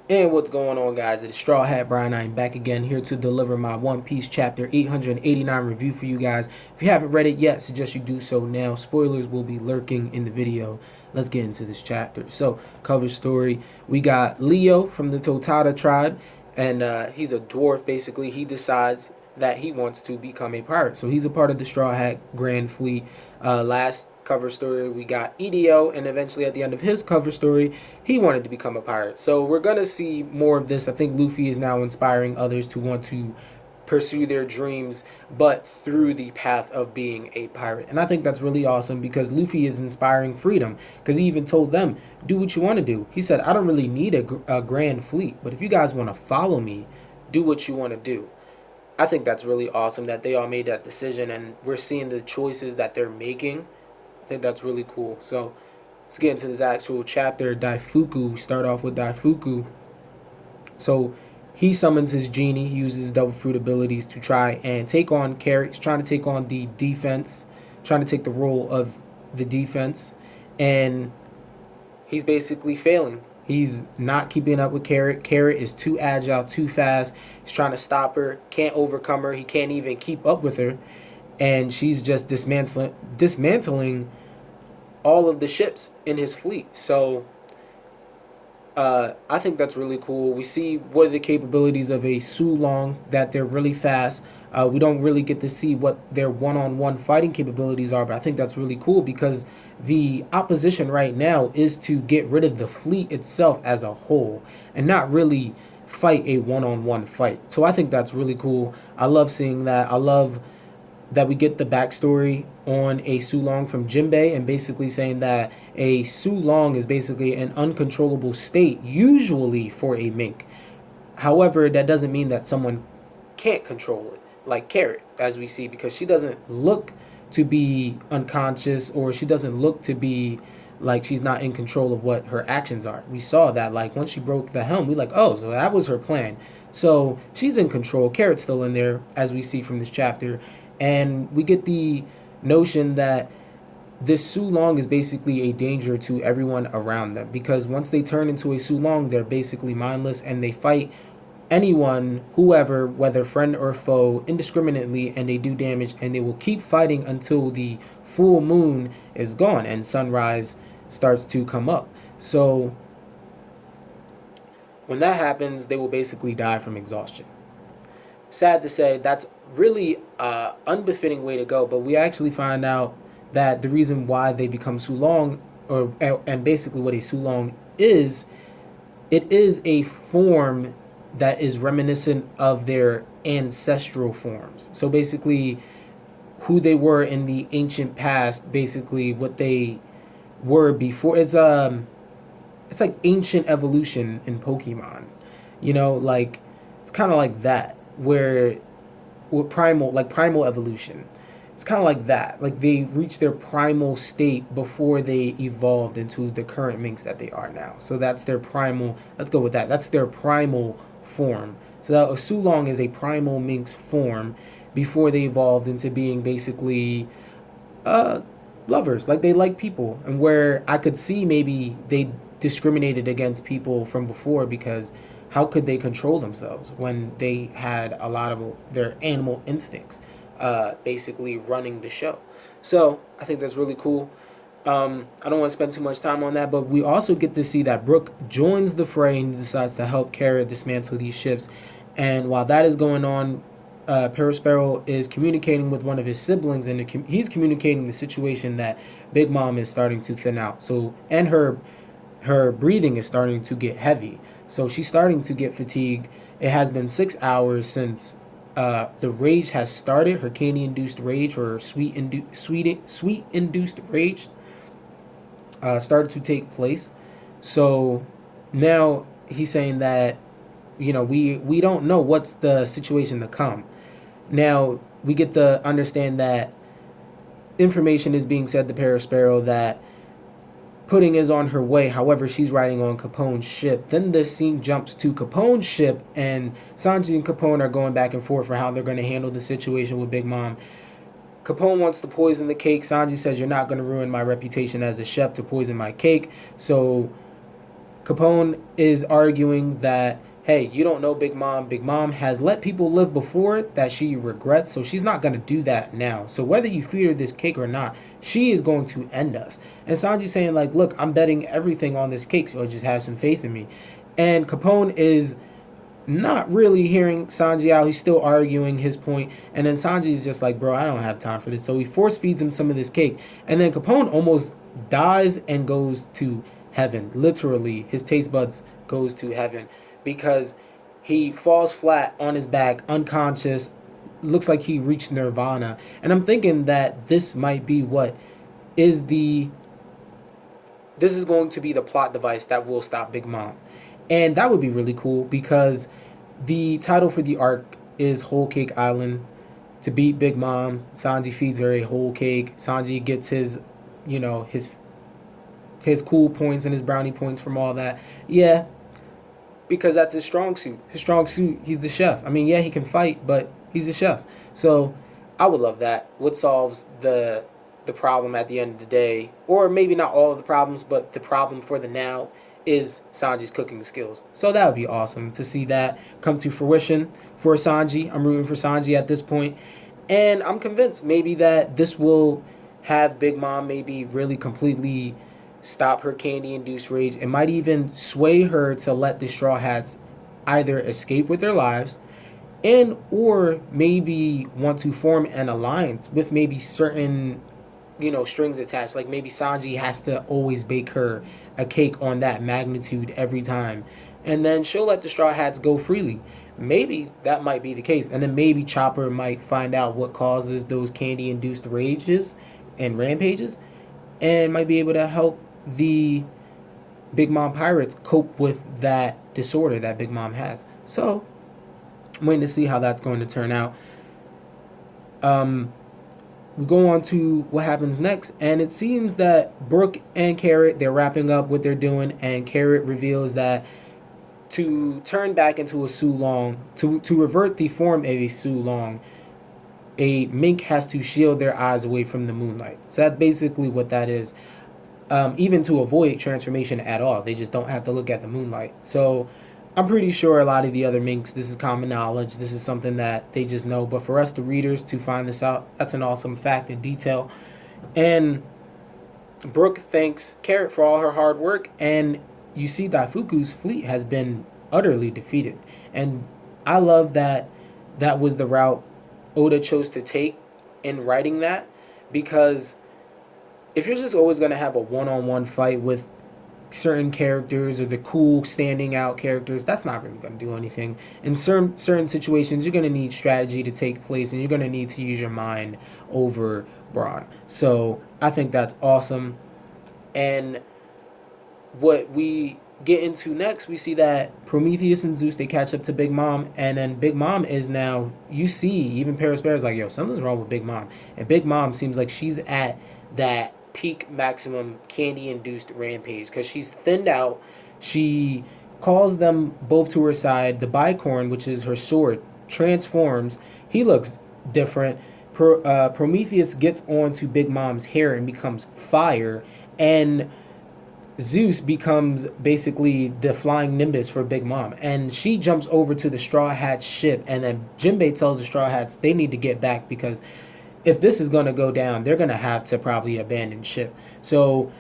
And what's going on, guys? It's Straw Hat Brian. I'm back again here to deliver my One Piece chapter 889 review for you guys. If you haven't read it yet, I suggest you do so now. Spoilers will be lurking in the video. Let's get into this chapter. So, cover story. We got Leo from the Totata tribe, and he's a dwarf. Basically, he decides that he wants to become a pirate. So he's a part of the Straw Hat Grand Fleet. Last cover story, we got EDO, and eventually at the end of his cover story, he wanted to become a pirate. So we're going to see more of this. I think Luffy is now inspiring others to want to pursue their dreams, but through the path of being a pirate. And I think that's really awesome because Luffy is inspiring freedom, because he even told them, do what you want to do. He said, I don't really need a grand fleet, but if you guys want to follow me, do what you want to do. I think that's really awesome that they all made that decision, and we're seeing the choices that they're making. I think that's really cool. So let's get into this actual chapter. Daifuku. We start off with Daifuku. So he summons his genie. He uses his devil fruit abilities to try and take on Carrot. He's trying to take on the defense, trying to take the role of the defense, and he's basically failing. He's not keeping up with Carrot. Carrot is too agile, too fast. He's trying to stop her, can't overcome her. He can't even keep up with her. And she's just dismantling all of the ships in his fleet. So I think that's really cool. We see what are the capabilities of a Sulong, that they're really fast. We don't really get to see what their one-on-one fighting capabilities are, but I think that's really cool because the opposition right now is to get rid of the fleet itself as a whole and not really fight a one-on-one fight. So I think that's really cool. I love seeing that. I love that we get the backstory on a Sulong from Jinbei, and basically saying that a Sulong is basically an uncontrollable state, usually for a mink. However, that doesn't mean that someone can't control it, like Carrot, as we see, because she doesn't look to be unconscious, or she doesn't look to be like she's not in control of what her actions are. We saw that, like, once she broke the helm, we like, oh, so that was her plan. So she's in control. Carrot's still in there, as we see from this chapter. And we get the notion that this Sulong is basically a danger to everyone around them, because once they turn into a Sulong, they're basically mindless and they fight anyone, whoever, whether friend or foe, indiscriminately, and they do damage, and they will keep fighting until the full moon is gone and sunrise starts to come up. So when that happens, they will basically die from exhaustion. Sad to say, that's really unbefitting way to go, but we actually find out that the reason why they become Sulong, or and basically what a Sulong is, it is a form that is reminiscent of their ancestral forms. So basically, who they were in the ancient past, basically what they were before. It's like ancient evolution in Pokemon. Like, it's kind of like that, where with primal evolution. It's kind of like that. Like, they reached their primal state before they evolved into the current minks that they are now. So that's their primal. Let's go with that. That's their primal form. So that a Sulong is a primal minx form before they evolved into being basically lovers. Like, they like people, and where I could see maybe they discriminated against people from before, because how could they control themselves when they had a lot of their animal instincts basically running the show? So I think that's really cool. I don't want to spend too much time on that, but we also get to see that Brook joins the fray and decides to help Kara dismantle these ships. And while that is going on, Perospero is communicating with one of his siblings, and he's communicating the situation that Big Mom is starting to thin out. So, and her breathing is starting to get heavy. So she's starting to get fatigued. It has been 6 hours since the rage has started. Her candy-induced rage, or sweet-induced rage, started to take place. So now he's saying that, we don't know what's the situation to come. Now we get to understand that information is being said to Perospero that Pudding is on her way. However, she's riding on Capone's ship. Then the scene jumps to Capone's ship, and Sanji and Capone are going back and forth for how they're going to handle the situation with Big Mom. Capone wants to poison the cake. Sanji says, you're not going to ruin my reputation as a chef to poison my cake. So Capone is arguing that, hey, you don't know Big Mom. Big Mom has let people live before that she regrets, so she's not going to do that now. So whether you feed her this cake or not, she is going to end us. And Sanji's saying, like, look, I'm betting everything on this cake, so just have some faith in me. And Capone is not really hearing Sanji out. He's still arguing his point. And then Sanji's just like, bro, I don't have time for this. So he force feeds him some of this cake. And then Capone almost dies and goes to heaven. Literally, his taste buds goes to heaven because he falls flat on his back, unconscious. Looks like he reached nirvana. And I'm thinking that this might be what is the... This is going to be the plot device that will stop Big Mom. And that would be really cool because the title for the arc is Whole Cake Island. To beat Big Mom, Sanji feeds her a whole cake. Sanji gets his, his cool points and his brownie points from all that. Yeah, because that's his strong suit. His strong suit, he's the chef. I mean, yeah, he can fight, but he's a chef. So I would love that. What solves the problem at the end of the day, or maybe not all of the problems, but the problem for the now is Sanji's cooking skills. So that would be awesome to see that come to fruition for Sanji. I'm rooting for Sanji at this point. And I'm convinced maybe that this will have Big Mom maybe really completely stop her candy-induced rage. It might even sway her to let the Straw Hats either escape with their lives and or maybe want to form an alliance with maybe certain strings attached. Like maybe Sanji has to always bake her a cake on that magnitude every time. And then she'll let the Straw Hats go freely. Maybe that might be the case. And then maybe Chopper might find out what causes those candy-induced rages and rampages and might be able to help the Big Mom pirates cope with that disorder that Big Mom has. So, I'm waiting to see how that's going to turn out. We go on to what happens next, and it seems that Brooke and Carrot, they're wrapping up what they're doing, and Carrot reveals that to turn back into a Sulong, to revert the form of a Sulong, a mink has to shield their eyes away from the moonlight. So that's basically what that is. Even to avoid transformation at all, they just don't have to look at the moonlight. So I'm pretty sure a lot of the other minks, this is common knowledge. This is something that they just know. But for us, the readers, to find this out, that's an awesome fact and detail. And Brooke thanks Carrot for all her hard work. And you see Daifuku's fleet has been utterly defeated. And I love that that was the route Oda chose to take in writing that. Because if you're just always going to have a one-on-one fight with certain characters or the cool standing out characters, that's not really going to do anything. In certain situations, you're going to need strategy to take place, and you're going to need to use your mind over brawn. So I think that's awesome. And what we get into next, we see that Prometheus and Zeus, they catch up to Big Mom, and then Big Mom is now, you see, even Paris Bear is like, yo, something's wrong with Big Mom. And Big Mom seems like she's at that peak maximum candy-induced rampage because she's thinned out. She calls them both to her side. The bicorn, which is her sword, transforms. He looks different. Prometheus gets onto Big Mom's hair and becomes fire, and Zeus becomes basically the flying Nimbus for Big Mom, and she jumps over to the Straw Hats ship, and then Jinbei tells the Straw Hats they need to get back because if this is going to go down, they're going to have to probably abandon ship. So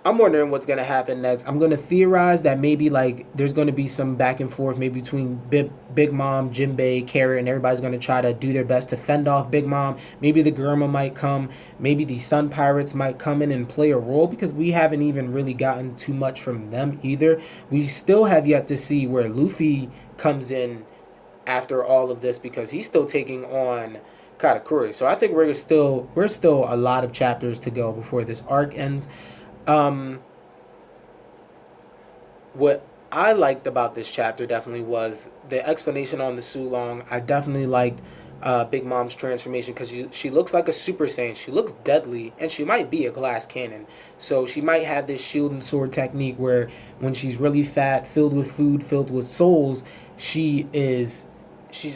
I'm wondering what's going to happen next. I'm going to theorize that maybe like there's going to be some back and forth maybe between Big Mom, Jinbei, Carrot, and everybody's going to try to do their best to fend off Big Mom. Maybe the Germa might come. Maybe the Sun Pirates might come in and play a role because we haven't even really gotten too much from them either. We still have yet to see where Luffy comes in after all of this because he's still taking on Katakuri. So I think we're still a lot of chapters to go before this arc ends. What I liked about this chapter definitely was the explanation on the Sulong. I definitely liked Big Mom's transformation because she looks like a Super Saiyan. She looks deadly, and she might be a glass cannon. So she might have this shield and sword technique where when she's really fat, filled with food, filled with souls, she has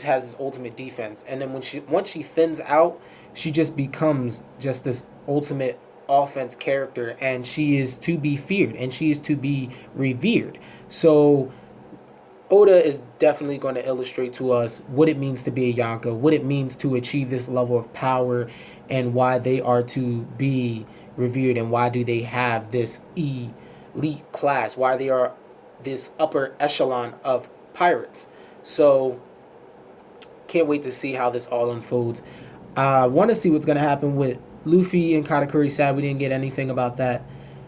this ultimate defense. And then once she thins out, she just becomes just this ultimate offense character, and she is to be feared and she is to be revered. So Oda is definitely going to illustrate to us what it means to be a Yonka, what it means to achieve this level of power, and why they are to be revered, and why do they have this elite class, why they are this upper echelon of pirates. So can't wait to see how this all unfolds. I want to see what's going to happen with Luffy and Katakuri. Sad we didn't get anything about that.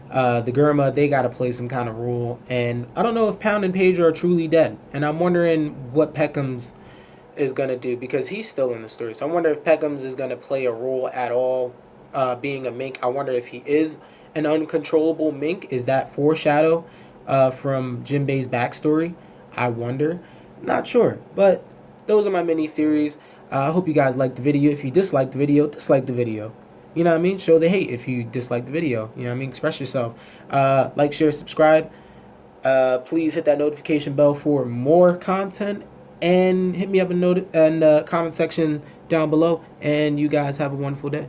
The Gurma, they got to play some kind of role. And I don't know if Pound and Pedro are truly dead. And I'm wondering what Peckham's is going to do, because he's still in the story. So I wonder if Peckham's is going to play a role at all, being a mink. I wonder if he is an uncontrollable mink. Is that foreshadow from Jinbei's backstory? I wonder. Not sure. But those are my mini theories. I hope you guys liked the video. If you disliked the video, dislike the video. You know what I mean? Show the hate if you dislike the video. You know what I mean? Express yourself. Like, share, subscribe. Please hit that notification bell for more content. And hit me up in comment section down below. And you guys have a wonderful day.